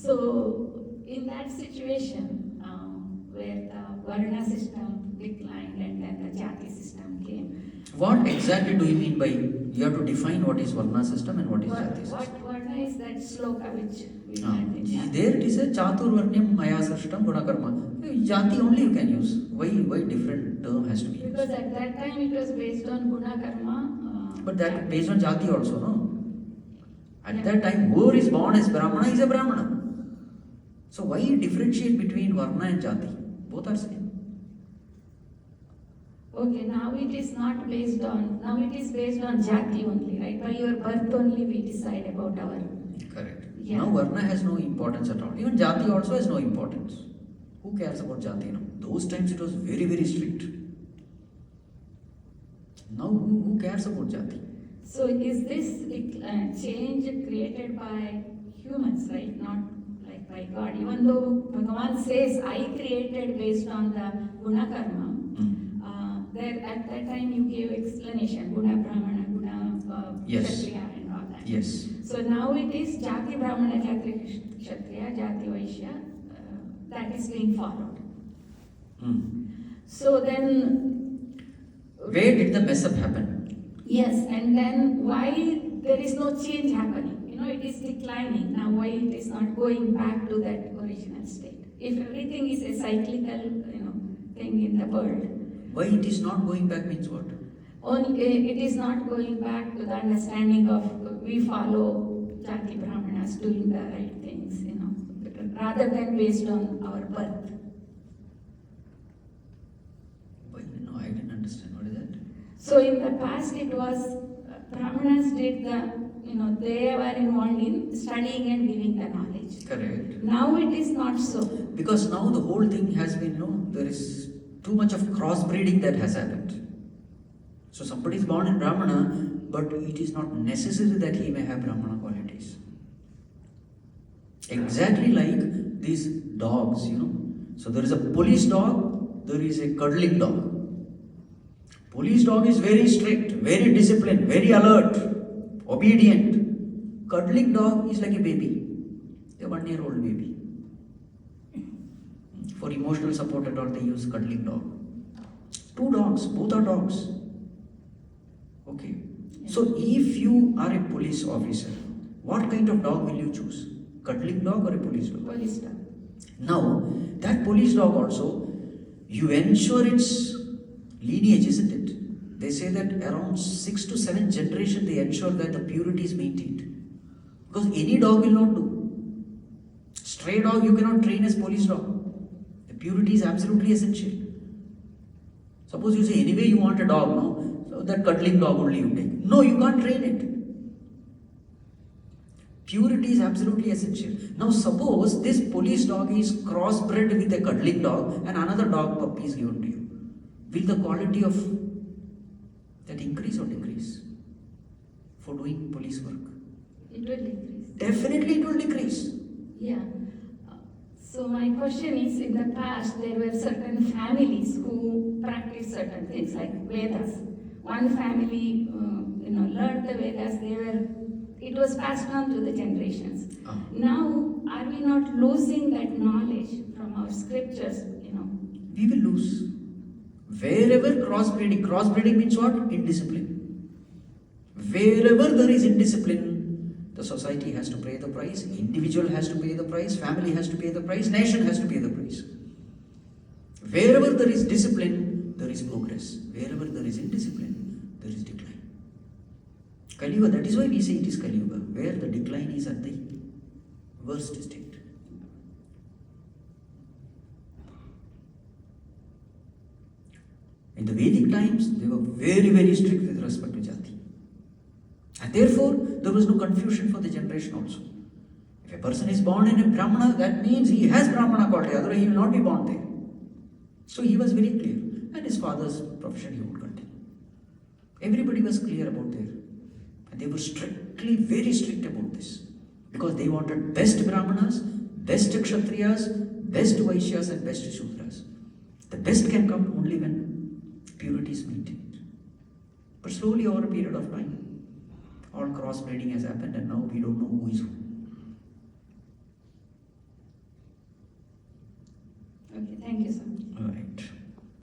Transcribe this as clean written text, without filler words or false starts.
So in that situation, where the Varna system declined and then the Jati system came. What exactly do you mean by, you have to define what is Varna system and what is Jati system? What Varna is that sloka which we learned in Jati? There it is a Chatur Varnyam Maya Srishtam Gunakarma. Jati only you can use. Why different term has to be used? Because at that time it was based on Guna Karma. But that based on Jati also, no? At that time, whoever is born as Brahmana is a Brahmana. So why differentiate between Varna and Jati? Both are same. Okay, now it is not based on, now it is based on Jati only, right? By your birth only we decide about our... Correct. Yeah. Now Varna has no importance at all. Even Jati also has no importance. Who cares about Jati now? Those times it was very, very strict. Now who cares about Jati? So is this change created by humans, right? Not like by God. Even though Bhagavan says, I created based on the Guna Karma, there at that time you gave explanation, Guna Brahmana, Guna Yes. Kshatriya and all that. Yes. So now it is Jati Brahmana, Jati Kshatriya, Jati Vaishya, that is being followed. So then... Where did the mess up happen? Yes, and then why there is no change happening? You know, it is declining. Now why it is not going back to that original state? If everything is a cyclical, thing in the world. Why it is not going back means what? It is not going back to the understanding of we follow Jati Brahmanas doing the right things, rather than based on our birth. Why? No, I didn't understand. What is that? So in the past it was Brahmanas did they were involved in studying and giving the knowledge. Correct. Now it is not so. Because now the whole thing has been, there is too much of crossbreeding that has happened. So somebody is born in Brahmana, but it is not necessary that he may have Brahmana qualities. Exactly like these dogs, So there is a police dog, there is a cuddling dog. Police dog is very strict, very disciplined, very alert, obedient. Cuddling dog is like a baby, a 1-year-old baby. For emotional support and all, they use cuddling dog. 2 dogs, both are dogs. Okay. So if you are a police officer, what kind of dog will you choose? Cuddling dog or a police dog? Police dog. Now, that police dog also, you ensure its lineage, isn't it? They say that around 6 to 7 generations they ensure that the purity is maintained. Because any dog will not do. Stray dog you cannot train as police dog. The purity is absolutely essential. Suppose you say anyway you want a dog, no? So that cuddling dog only you take. No, you can't train it. Purity is absolutely essential. Now suppose this police dog is crossbred with a cuddling dog and another dog puppy is given to you. Will the quality of that increase or decrease for doing police work? It will decrease. Definitely it will decrease. Yeah. So my question is, in the past there were certain families who practiced certain things like Vedas. One family, learned the Vedas. It was passed on to the generations. Now, are we not losing that knowledge from our scriptures? We will lose. Wherever crossbreeding means what? Indiscipline. Wherever there is indiscipline, the society has to pay the price, individual has to pay the price, family has to pay the price, nation has to pay the price. Wherever there is discipline, there is progress. Wherever there is indiscipline, there is decline. Kali Yuga, that is why we say it is Kali Yuga, where the decline is at the worst state. In the Vedic times, they were very, very strict with respect to Jati. And therefore, there was no confusion for the generation also. If a person is born in a Brahmana, that means he has Brahmana quality, otherwise he will not be born there. So he was very clear. And his father's profession he would continue. Everybody was clear about their. And they were strictly, very strict about this. Because they wanted best Brahmanas, best Kshatriyas, best Vaishyas and best Shudras. The best can come only when purity is maintained. But slowly over a period of time, all crossbreeding has happened and now we don't know who is who. Okay, thank you, sir. All right.